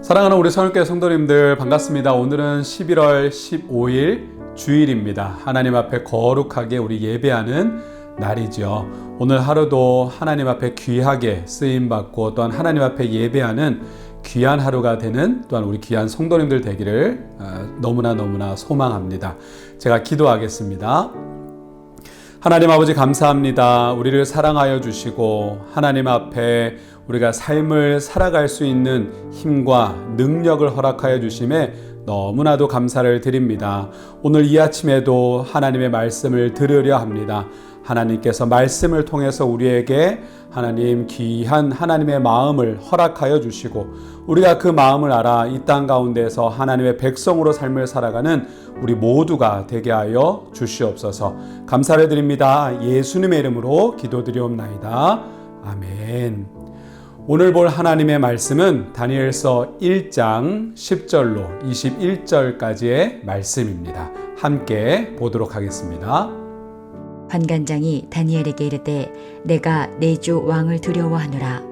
사랑하는 우리 선교회 성도님들 반갑습니다. 오늘은 11월 15일 주일입니다. 하나님 앞에 거룩하게 우리 예배하는 날이죠. 오늘 하루도 하나님 앞에 귀하게 쓰임받고 또한 하나님 앞에 예배하는 귀한 하루가 되는 또한 우리 귀한 성도님들 되기를 너무나 소망합니다. 제가 기도하겠습니다. 하나님 아버지 감사합니다. 우리를 사랑하여 주시고 하나님 앞에 우리가 삶을 살아갈 수 있는 힘과 능력을 허락하여 주심에 너무나도 감사를 드립니다. 오늘 이 아침에도 하나님의 말씀을 들으려 합니다. 하나님께서 말씀을 통해서 우리에게 하나님 귀한 하나님의 마음을 허락하여 주시고 우리가 그 마음을 알아 이 땅 가운데서 하나님의 백성으로 삶을 살아가는 우리 모두가 되게 하여 주시옵소서. 감사를 드립니다. 예수님의 이름으로 기도드리옵나이다. 아멘. 오늘 볼 하나님의 말씀은 다니엘서 1장 10절로 21절까지의 말씀입니다. 함께 보도록 하겠습니다. 환관장이 다니엘에게 이르되 내가 내 주 왕을 두려워하노라.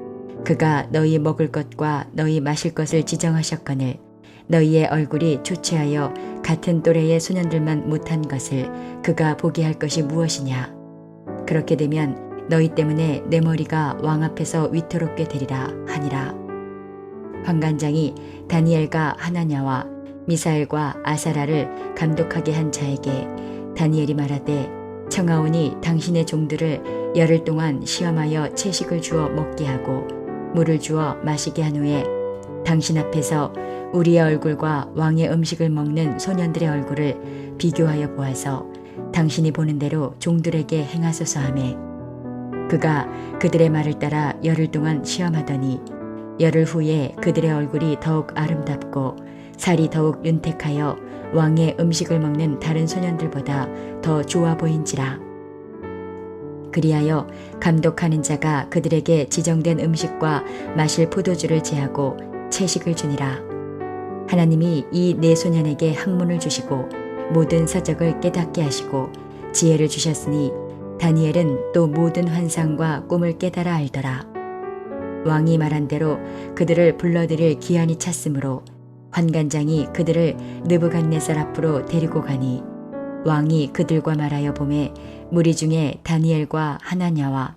그가 너희 먹을 것과 너희 마실 것을 지정하셨거늘 너희의 얼굴이 초췌하여 같은 또래의 소년들만 못한 것을 그가 보게 할 것이 무엇이냐. 그렇게 되면 너희 때문에 내 머리가 왕 앞에서 위태롭게 되리라 하니라. 환관장이 다니엘과 하나냐와 미사엘과 아사라를 감독하게 한 자에게 다니엘이 말하되 청하오니 당신의 종들을 열흘 동안 시험하여 채식을 주어 먹게 하고 물을 주어 마시게 한 후에 당신 앞에서 우리의 얼굴과 왕의 음식을 먹는 소년들의 얼굴을 비교하여 보아서 당신이 보는 대로 종들에게 행하소서 하매 그가 그들의 말을 따라 열흘 동안 시험하더니 열흘 후에 그들의 얼굴이 더욱 아름답고 살이 더욱 윤택하여 왕의 음식을 먹는 다른 소년들보다 더 좋아 보인지라. 그리하여 감독하는 자가 그들에게 지정된 음식과 마실 포도주를 제하고 채식을 주니라. 하나님이 이 네 소년에게 학문을 주시고 모든 서적을 깨닫게 하시고 지혜를 주셨으니 다니엘은 또 모든 환상과 꿈을 깨달아 알더라. 왕이 말한 대로 그들을 불러들일 기한이 찼으므로 환관장이 그들을 느부갓네살 앞으로 데리고 가니 왕이 그들과 말하여 보매 무리 중에 다니엘과 하나냐와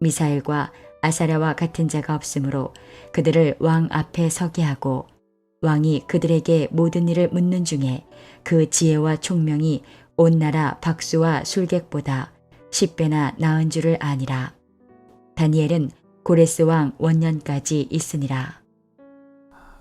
미사엘과 아사랴와 같은 자가 없으므로 그들을 왕 앞에 서게 하고 왕이 그들에게 모든 일을 묻는 중에 그 지혜와 총명이 온 나라 박수와 술객보다 10배나 나은 줄을 아니라. 다니엘은 고레스 왕 원년까지 있으니라.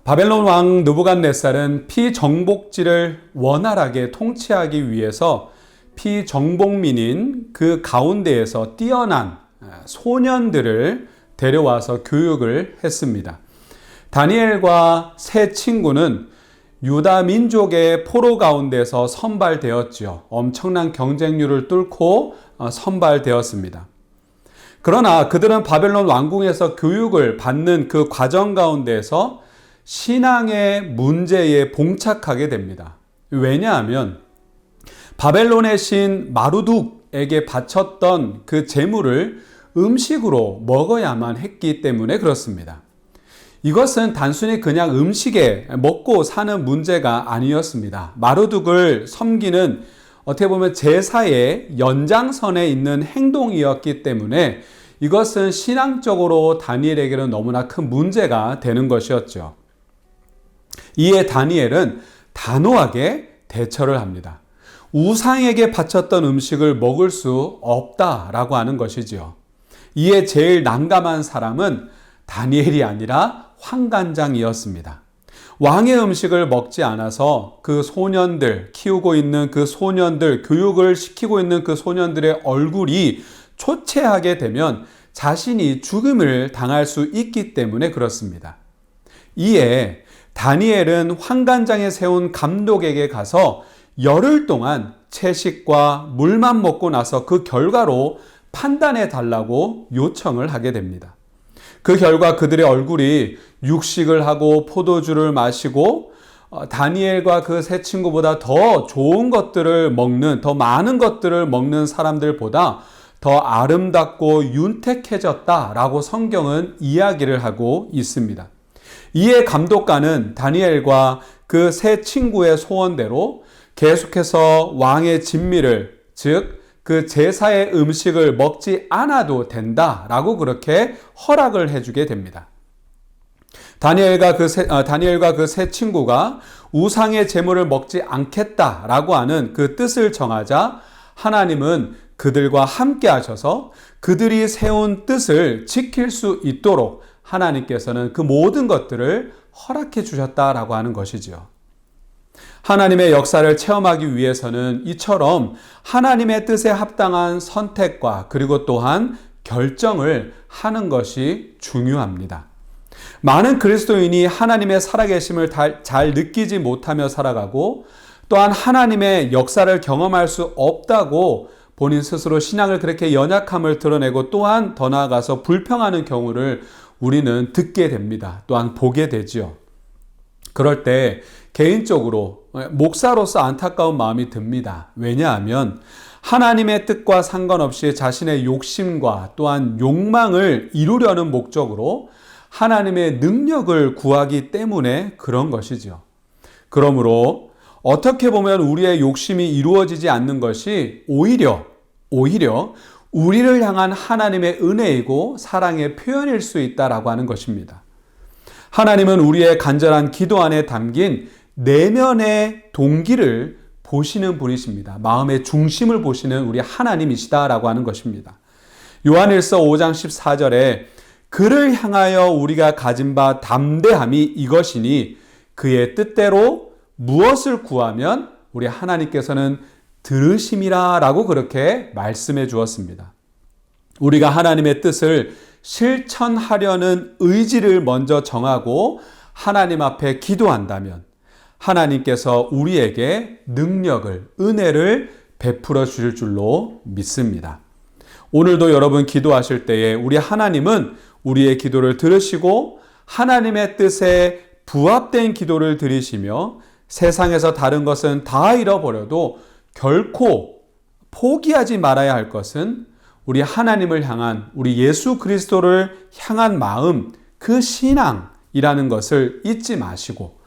바벨론 왕 느부갓네살은 피정복지를 원활하게 통치하기 위해서 피정복민인 그 가운데에서 뛰어난 소년들을 데려와서 교육을 했습니다. 다니엘과 세 친구는 유다 민족의 포로 가운데서 선발되었지요. 엄청난 경쟁률을 뚫고 선발되었습니다. 그러나 그들은 바벨론 왕궁에서 교육을 받는 그 과정 가운데서 신앙의 문제에 봉착하게 됩니다. 왜냐하면 바벨론의 신 마루둑에게 바쳤던 그 제물을 음식으로 먹어야만 했기 때문에 그렇습니다. 이것은 단순히 그냥 음식에 먹고 사는 문제가 아니었습니다. 마루둑을 섬기는 어떻게 보면 제사의 연장선에 있는 행동이었기 때문에 이것은 신앙적으로 다니엘에게는 너무나 큰 문제가 되는 것이었죠. 이에 다니엘은 단호하게 대처를 합니다. 우상에게 바쳤던 음식을 먹을 수 없다라고 하는 것이지요. 이에 제일 난감한 사람은 다니엘이 아니라 환관장이었습니다. 왕의 음식을 먹지 않아서 그 소년들, 키우고 있는 그 소년들, 교육을 시키고 있는 그 소년들의 얼굴이 초췌하게 되면 자신이 죽음을 당할 수 있기 때문에 그렇습니다. 이에 다니엘은 환관장에 세운 감독에게 가서 열흘 동안 채식과 물만 먹고 나서 그 결과로 판단해 달라고 요청을 하게 됩니다. 그 결과 그들의 얼굴이 육식을 하고 포도주를 마시고 다니엘과 그 세 친구보다 더 좋은 것들을 먹는, 더 많은 것들을 먹는 사람들보다 더 아름답고 윤택해졌다라고 성경은 이야기를 하고 있습니다. 이에 감독관은 다니엘과 그 세 친구의 소원대로 계속해서 왕의 진미를, 즉 그 제사의 음식을 먹지 않아도 된다라고 그렇게 허락을 해주게 됩니다. 다니엘과 그 세 친구가 우상의 제물을 먹지 않겠다라고 하는 그 뜻을 정하자 하나님은 그들과 함께 하셔서 그들이 세운 뜻을 지킬 수 있도록 하나님께서는 그 모든 것들을 허락해 주셨다라고 하는 것이지요. 하나님의 역사를 체험하기 위해서는 이처럼 하나님의 뜻에 합당한 선택과 그리고 또한 결정을 하는 것이 중요합니다. 많은 그리스도인이 하나님의 살아계심을 잘 느끼지 못하며 살아가고 또한 하나님의 역사를 경험할 수 없다고 본인 스스로 신앙을 그렇게 연약함을 드러내고 또한 더 나아가서 불평하는 경우를 우리는 듣게 됩니다. 또한 보게 되지요. 그럴 때 개인적으로 목사로서 안타까운 마음이 듭니다. 왜냐하면 하나님의 뜻과 상관없이 자신의 욕심과 또한 욕망을 이루려는 목적으로 하나님의 능력을 구하기 때문에 그런 것이죠. 그러므로 어떻게 보면 우리의 욕심이 이루어지지 않는 것이 오히려 우리를 향한 하나님의 은혜이고 사랑의 표현일 수 있다라고 하는 것입니다. 하나님은 우리의 간절한 기도 안에 담긴 내면의 동기를 보시는 분이십니다. 마음의 중심을 보시는 우리 하나님이시다라고 하는 것입니다. 요한일서 5장 14절에 그를 향하여 우리가 가진 바 담대함이 이것이니 그의 뜻대로 무엇을 구하면 우리 하나님께서는 들으심이라 라고 그렇게 말씀해 주었습니다. 우리가 하나님의 뜻을 실천하려는 의지를 먼저 정하고 하나님 앞에 기도한다면 하나님께서 우리에게 능력을, 은혜를 베풀어 주실 줄로 믿습니다. 오늘도 여러분 기도하실 때에 우리 하나님은 우리의 기도를 들으시고 하나님의 뜻에 부합된 기도를 드리시며 세상에서 다른 것은 다 잃어버려도 결코 포기하지 말아야 할 것은 우리 하나님을 향한, 우리 예수 그리스도를 향한 마음, 그 신앙이라는 것을 잊지 마시고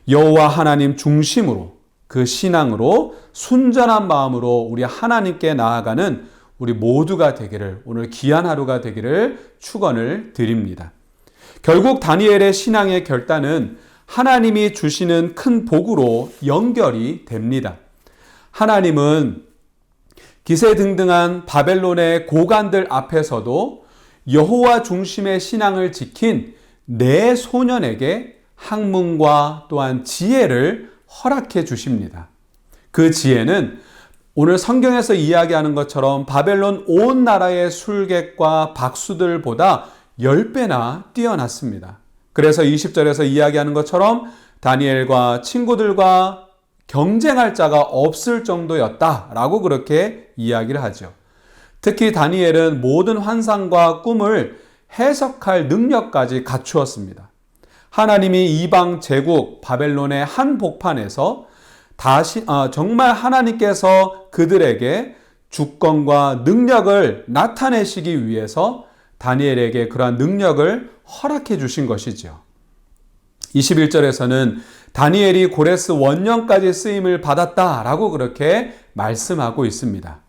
여호와 하나님 중심으로, 그 신앙으로 순전한 마음으로 우리 하나님께 나아가는 우리 모두가 되기를, 오늘 귀한 하루가 되기를 축원을 드립니다. 결국 다니엘의 신앙의 결단은 하나님이 주시는 큰 복으로 연결이 됩니다. 하나님은 기세등등한 바벨론의 고관들 앞에서도 여호와 중심의 신앙을 지킨 내 소년에게 학문과 또한 지혜를 허락해 주십니다. 그 지혜는 오늘 성경에서 이야기하는 것처럼 바벨론 온 나라의 술객과 박수들보다 10배나 뛰어났습니다. 그래서 20절에서 이야기하는 것처럼 다니엘과 친구들과 경쟁할 자가 없을 정도였다라고 그렇게 이야기를 하죠. 특히 다니엘은 모든 환상과 꿈을 해석할 능력까지 갖추었습니다. 하나님이 이방 제국 바벨론의 한복판에서 정말 하나님께서 그들에게 주권과 능력을 나타내시기 위해서 다니엘에게 그러한 능력을 허락해 주신 것이죠. 21절에서는 다니엘이 고레스 원년까지 쓰임을 받았다라고 그렇게 말씀하고 있습니다.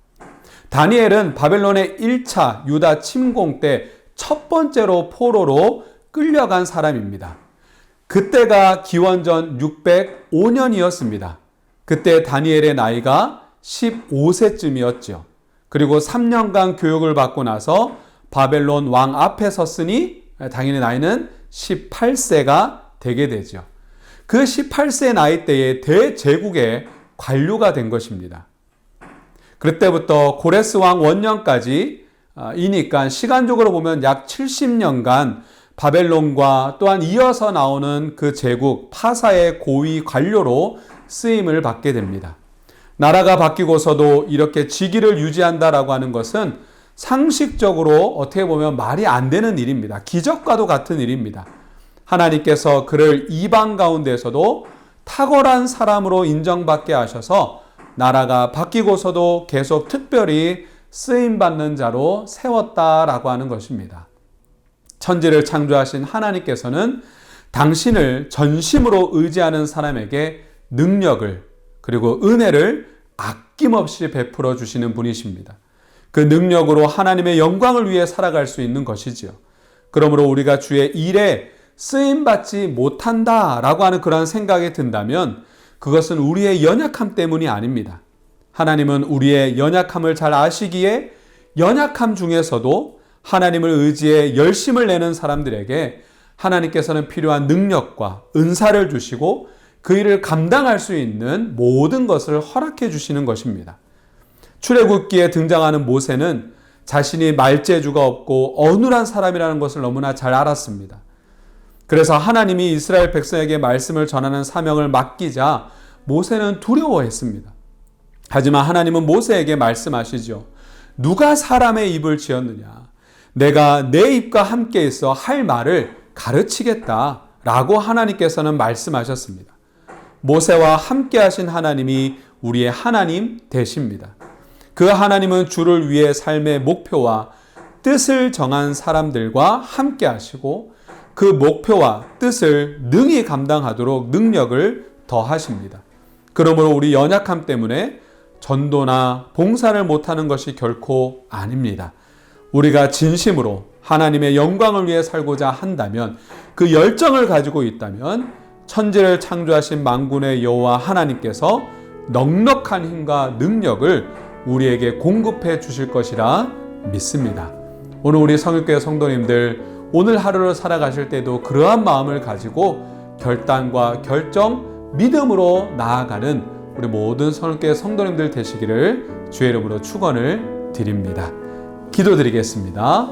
다니엘은 바벨론의 1차 유다 침공 때 첫 번째로 포로로 끌려간 사람입니다. 그때가 기원전 605년이었습니다. 그때 다니엘의 나이가 15세쯤이었죠. 그리고 3년간 교육을 받고 나서 바벨론 왕 앞에 섰으니 당연히 나이는 18세가 되게 되죠. 그 18세 나이 때에 대제국의 관료가 된 것입니다. 그때부터 고레스 왕 원년까지 이니까 시간적으로 보면 약 70년간 바벨론과 또한 이어서 나오는 그 제국 파사의 고위 관료로 쓰임을 받게 됩니다. 나라가 바뀌고서도 이렇게 직위를 유지한다라고 하는 것은 상식적으로 어떻게 보면 말이 안 되는 일입니다. 기적과도 같은 일입니다. 하나님께서 그를 이방 가운데서도 탁월한 사람으로 인정받게 하셔서 나라가 바뀌고서도 계속 특별히 쓰임받는 자로 세웠다라고 하는 것입니다. 천지를 창조하신 하나님께서는 당신을 전심으로 의지하는 사람에게 능력을 그리고 은혜를 아낌없이 베풀어 주시는 분이십니다. 그 능력으로 하나님의 영광을 위해 살아갈 수 있는 것이지요. 그러므로 우리가 주의 일에 쓰임받지 못한다라고 하는 그런 생각이 든다면 그것은 우리의 연약함 때문이 아닙니다. 하나님은 우리의 연약함을 잘 아시기에 연약함 중에서도 하나님을 의지해 열심을 내는 사람들에게 하나님께서는 필요한 능력과 은사를 주시고 그 일을 감당할 수 있는 모든 것을 허락해 주시는 것입니다. 출애굽기에 등장하는 모세는 자신이 말재주가 없고 어눌한 사람이라는 것을 너무나 잘 알았습니다. 그래서 하나님이 이스라엘 백성에게 말씀을 전하는 사명을 맡기자 모세는 두려워했습니다. 하지만 하나님은 모세에게 말씀하시죠. 누가 사람의 입을 지었느냐? 내가 내 입과 함께 있어 할 말을 가르치겠다 라고 하나님께서는 말씀하셨습니다. 모세와 함께 하신 하나님이 우리의 하나님 되십니다. 그 하나님은 주를 위해 삶의 목표와 뜻을 정한 사람들과 함께 하시고 그 목표와 뜻을 능히 감당하도록 능력을 더하십니다. 그러므로 우리 연약함 때문에 전도나 봉사를 못하는 것이 결코 아닙니다. 우리가 진심으로 하나님의 영광을 위해 살고자 한다면 그 열정을 가지고 있다면 천지를 창조하신 만군의 여호와 하나님께서 넉넉한 힘과 능력을 우리에게 공급해 주실 것이라 믿습니다. 오늘 우리 성육교회 성도님들 오늘 하루를 살아가실 때도 그러한 마음을 가지고 결단과 결정, 믿음으로 나아가는 우리 모든 성육교회 성도님들 되시기를 주의 이름으로 축원을 드립니다. 기도드리겠습니다.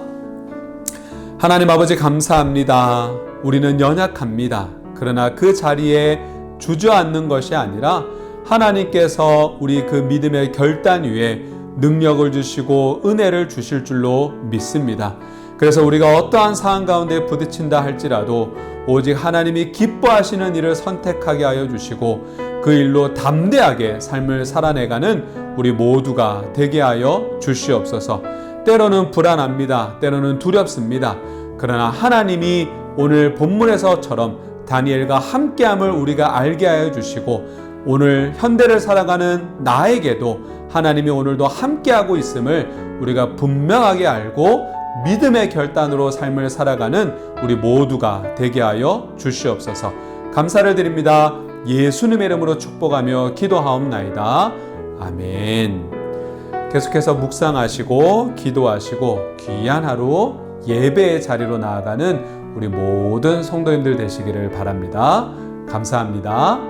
하나님 아버지 감사합니다. 우리는 연약합니다. 그러나 그 자리에 주저앉는 것이 아니라 하나님께서 우리 그 믿음의 결단 위에 능력을 주시고 은혜를 주실 줄로 믿습니다. 그래서 우리가 어떠한 상황 가운데 부딪힌다 할지라도 오직 하나님이 기뻐하시는 일을 선택하게 하여 주시고 그 일로 담대하게 삶을 살아내가는 우리 모두가 되게 하여 주시옵소서. 때로는 불안합니다. 때로는 두렵습니다. 그러나 하나님이 오늘 본문에서처럼 다니엘과 함께함을 우리가 알게 하여 주시고 오늘 현대를 살아가는 나에게도 하나님이 오늘도 함께하고 있음을 우리가 분명하게 알고 믿음의 결단으로 삶을 살아가는 우리 모두가 되게 하여 주시옵소서. 감사를 드립니다. 예수님의 이름으로 축복하며 기도하옵나이다. 아멘. 계속해서 묵상하시고 기도하시고 귀한 하루 예배의 자리로 나아가는 우리 모든 성도님들 되시기를 바랍니다. 감사합니다.